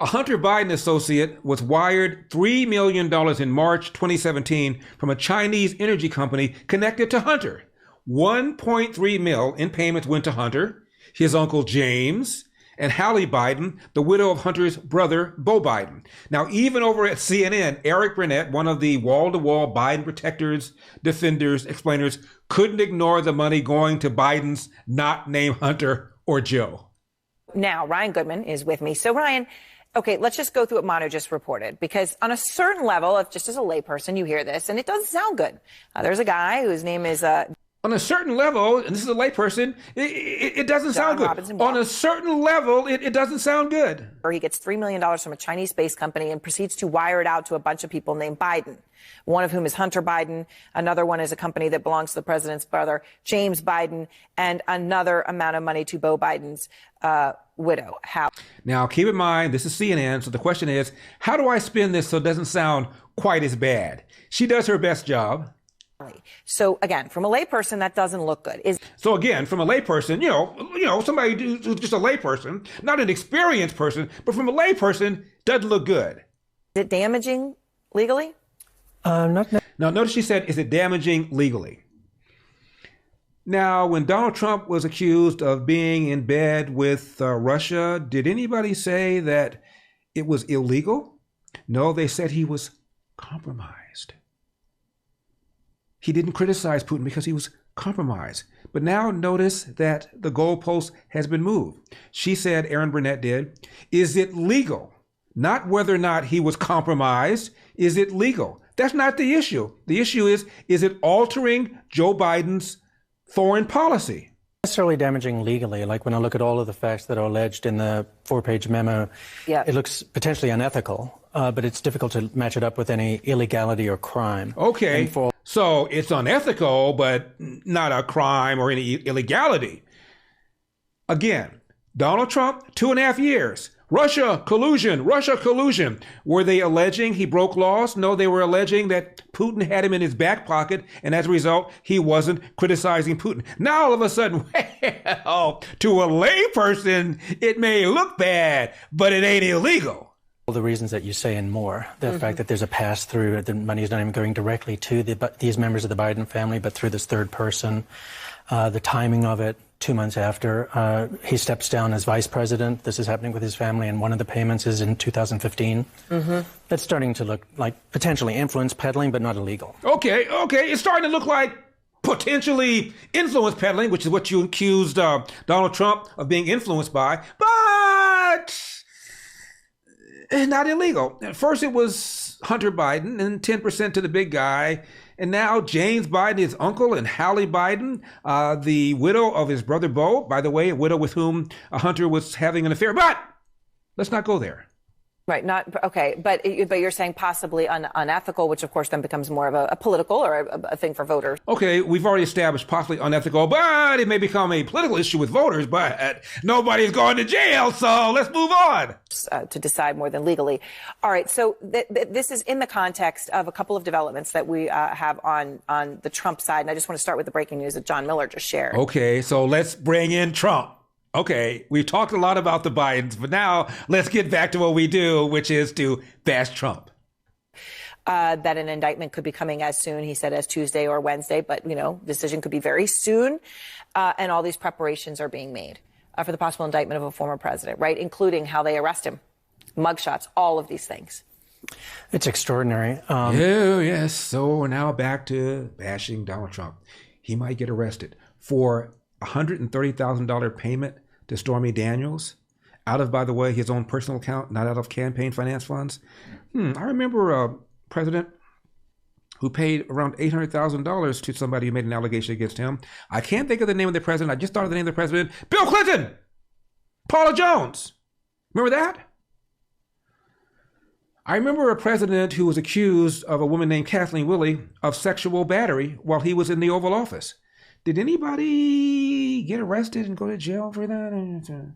A Hunter Biden associate was wired $3 million in March 2017 from a Chinese energy company connected to Hunter. 1.3 mil in payments went to Hunter, his uncle James, and Hallie Biden, the widow of Hunter's brother, Beau Biden. Now, even over at CNN, Eric Burnett, one of the wall-to-wall Biden protectors, defenders, explainers, couldn't ignore the money going to Biden's not named Hunter or Joe. Now, Ryan Goodman is with me. So, Ryan, okay, let's just go through what Manu just reported, because on a certain level, if just as a layperson, you hear this, and it doesn't sound good. There's a guy whose name is... On a certain level, and this is a layperson, it doesn't sound good. On a certain level, it doesn't sound good. He gets $3 million from a Chinese space company and proceeds to wire it out to a bunch of people named Biden, one of whom is Hunter Biden. Another one is a company that belongs to the president's brother, James Biden, and another amount of money to Beau Biden's widow. How? Now, keep in mind, this is CNN, so the question is, how do I spin this so it doesn't sound quite as bad? She does her best job. So again, from a layperson, that doesn't look good. So again, from a layperson, somebody who's just a layperson, not an experienced person, but from a layperson, doesn't look good. Is it damaging legally? Now, notice she said, is it damaging legally? Now, when Donald Trump was accused of being in bed with Russia, did anybody say that it was illegal? No, they said he was compromised. He didn't criticize Putin because he was compromised. But now notice that the goalpost has been moved. She said, Erin Burnett did, is it legal? Not whether or not he was compromised. Is it legal? That's not the issue. The issue is it altering Joe Biden's foreign policy? Necessarily damaging legally. Like when I look at all of the facts that are alleged in the 4-page memo, It looks potentially unethical, but it's difficult to match it up with any illegality or crime. Okay. So it's unethical, but not a crime or any illegality. Again, Donald Trump, 2.5 years. Russia collusion. Were they alleging he broke laws? No, they were alleging that Putin had him in his back pocket, and as a result, he wasn't criticizing Putin. Now, all of a sudden, well, to a layperson, it may look bad, but it ain't illegal. All the reasons that you say and more, the fact that there's a pass-through, the money is not even going directly to these members of the Biden family, but through this third person, the timing of it, 2 months after he steps down as vice president. This is happening with his family, and one of the payments is in 2015. That's starting to look like potentially influence peddling, but not illegal. Okay. It's starting to look like potentially influence peddling, which is what you accused Donald Trump of being influenced by, but not illegal. At first it was Hunter Biden and 10% to the big guy. And now James Biden, his uncle, and Hallie Biden, the widow of his brother Beau, by the way, a widow with whom Hunter was having an affair. But let's not go there. Right. Okay. But you're saying possibly unethical, which of course then becomes more of a political or a thing for voters. Okay. We've already established possibly unethical, but it may become a political issue with voters, but nobody's going to jail. So let's move on. To decide more than legally. All right. So this is in the context of a couple of developments that we have on the Trump side. And I just want to start with the breaking news that John Miller just shared. Okay. So let's bring in Trump. Okay, we've talked a lot about the Bidens, but now let's get back to what we do, which is to bash Trump. That an indictment could be coming as soon, he said, as Tuesday or Wednesday, but, decision could be very soon. And all these preparations are being made for the possible indictment of a former president, right, including how they arrest him, mugshots, all of these things. It's extraordinary. Yes. So we're now back to bashing Donald Trump. He might get arrested for $130,000 payment to Stormy Daniels out of, by the way, his own personal account, not out of campaign finance funds. I remember a president who paid around $800,000 to somebody who made an allegation against him. I can't think of the name of the president. I just thought of the name of the president. Bill Clinton! Paula Jones! Remember that? I remember a president who was accused of a woman named Kathleen Willey of sexual battery while he was in the Oval Office. Did anybody get arrested and go to jail for that?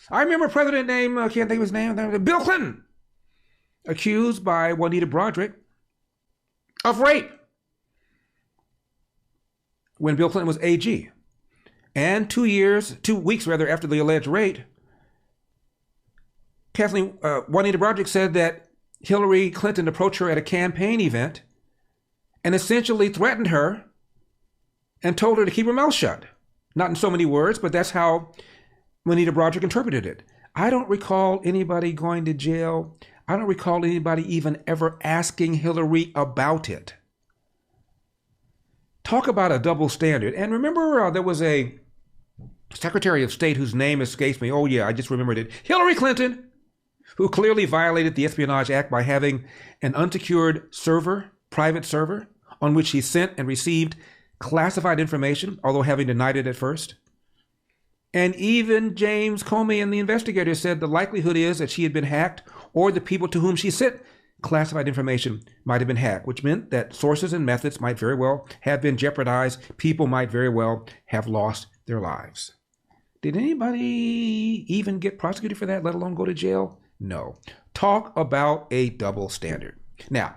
I remember a president named, I can't think of his name, Bill Clinton, accused by Juanita Broaddrick of rape when Bill Clinton was AG. And 2 weeks after the alleged rape, Kathleen, Juanita Broaddrick said that Hillary Clinton approached her at a campaign event and essentially threatened her and told her to keep her mouth shut. Not in so many words, but that's how Juanita Broaddrick interpreted it. I don't recall anybody going to jail. I don't recall anybody even ever asking Hillary about it. Talk about a double standard. And remember, there was a Secretary of State whose name escapes me. Oh, yeah, I just remembered it. Hillary Clinton, who clearly violated the Espionage Act by having an unsecured server, private server, on which she sent and received classified information, although having denied it at first. And even James Comey and the investigators said the likelihood is that she had been hacked or the people to whom she sent classified information might have been hacked, which meant that sources and methods might very well have been jeopardized. People might very well have lost their lives. Did anybody even get prosecuted for that, let alone go to jail? No. Talk about a double standard. Now,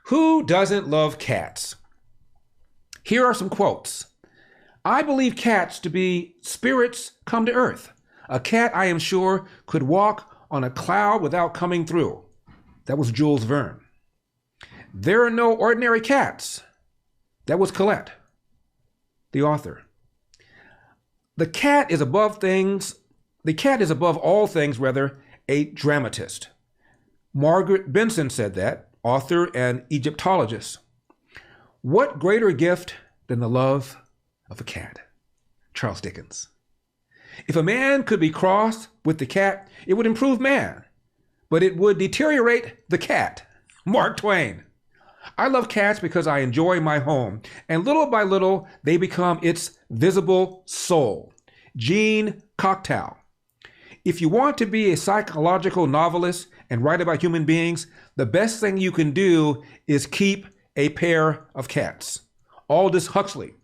who doesn't love cats? Here are some quotes. I believe cats to be spirits come to earth. A cat, I am sure, could walk on a cloud without coming through. That was Jules Verne. There are no ordinary cats. That was Colette, the author. The cat is above all things, a dramatist. Margaret Benson said that, author and Egyptologist. What greater gift than the love of a cat? Charles Dickens. If a man could be crossed with the cat, it would improve man, but it would deteriorate the cat. Mark Twain. I love cats because I enjoy my home, and little by little, they become its visible soul. Jean Cocteau. If you want to be a psychological novelist and write about human beings, the best thing you can do is keep a pair of cats. Aldous Huxley.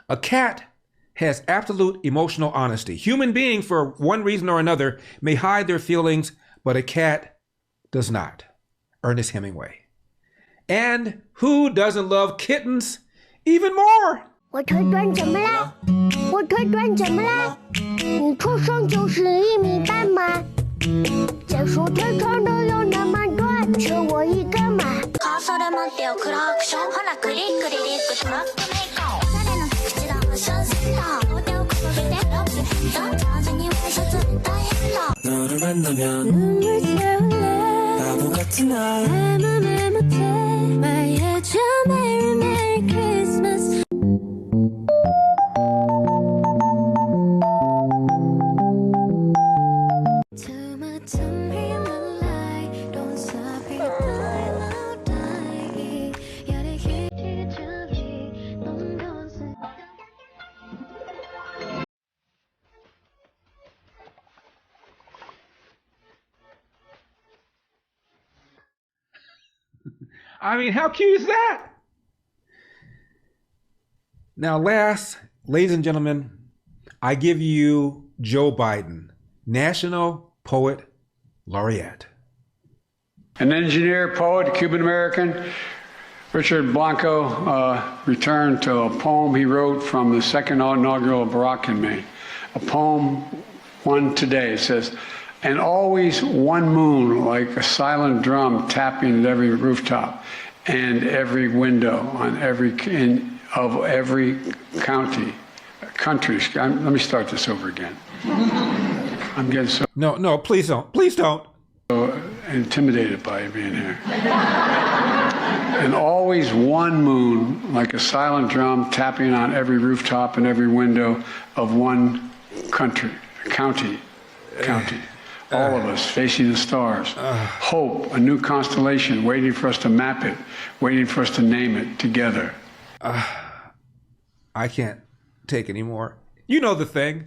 A cat has absolute emotional honesty. Human beings, for one reason or another, may hide their feelings, but a cat does not. Ernest Hemingway. And who doesn't love kittens even more? 我腿短怎么啦？我腿短怎么啦？你出生就是1米半吗？再说腿长的有那么多，缺我一个嘛。それも手をクラクションほらクリクリリックトラックメーカー誰の口だシャンセンター両手を掲げてラップ上手にワイシャツ大変だ 너를 만나면 눈물 채울래 바보 같은 날 내 맘에 못해 말해줘 Merry Merry Christmas I mean, how cute is that? Now, ladies and gentlemen, I give you Joe Biden, National Poet Laureate. An engineer, poet, Cuban-American, Richard Blanco returned to a poem he wrote from the second inaugural Barack in Maine. A poem, one today, it says, and always one moon like a silent drum tapping at every rooftop and every window on every country. Let me start this over again. I'm getting so no, please don't. So intimidated by you being here. And always one moon like a silent drum tapping on every rooftop and every window of one county. All of us facing the stars. Hope, a new constellation, waiting for us to map it, waiting for us to name it together. I can't take any more. You know the thing.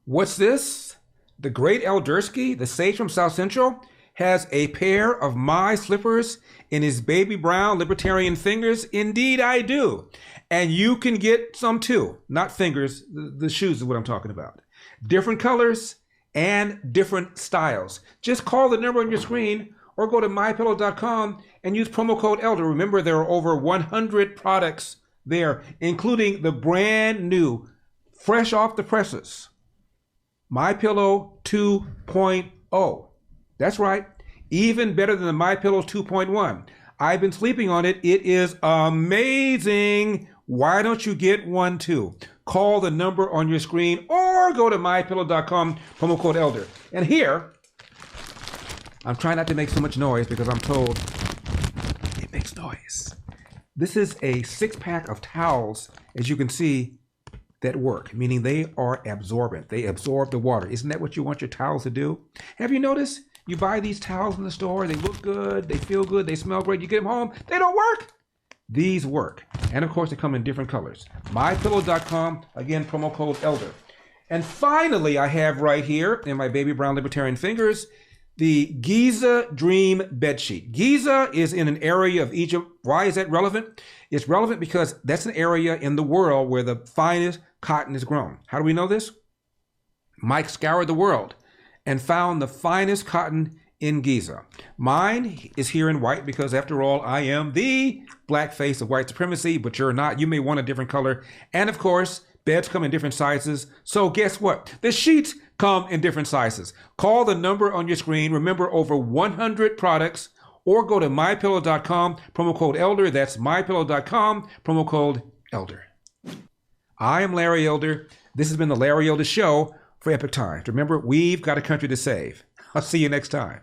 What's this? The great Eldersky, the sage from South Central, has a pair of my slippers in his baby brown libertarian fingers. Indeed, I do. And you can get some too. Not fingers, the shoes is what I'm talking about. Different colors and different styles. Just call the number on your screen or go to MyPillow.com and use promo code ELDER. Remember, there are over 100 products there, including the brand new, fresh off the presses, MyPillow 2.0. That's right. Even better than the MyPillow 2.1. I've been sleeping on it. It is amazing. Why don't you get one too? Call the number on your screen or go to MyPillow.com, promo code ELDER. And here, I'm trying not to make so much noise because I'm told it makes noise. This is a 6-pack of towels, as you can see, that work, meaning they are absorbent. They absorb the water. Isn't that what you want your towels to do? Have you noticed? You buy these towels in the store, they look good, they feel good, they smell great. You get them home, they don't work. These work. And of course, they come in different colors. MyPillow.com, again, promo code ELDER. And finally, I have right here in my baby brown libertarian fingers, the Giza Dream Bedsheet. Giza is in an area of Egypt. Why is that relevant? It's relevant because that's an area in the world where the finest cotton is grown. How do we know this? Mike scoured the world and found the finest cotton in Giza. Mine is here in white because, after all, I am the black face of white supremacy, but you're not. You may want a different color. And of course, beds come in different sizes. So guess what? The sheets come in different sizes. Call the number on your screen. Remember, over 100 products, or go to MyPillow.com, promo code ELDER. That's MyPillow.com, promo code ELDER. I am Larry Elder. This has been the Larry Elder Show for Epic Times. Remember, we've got a country to save. I'll see you next time.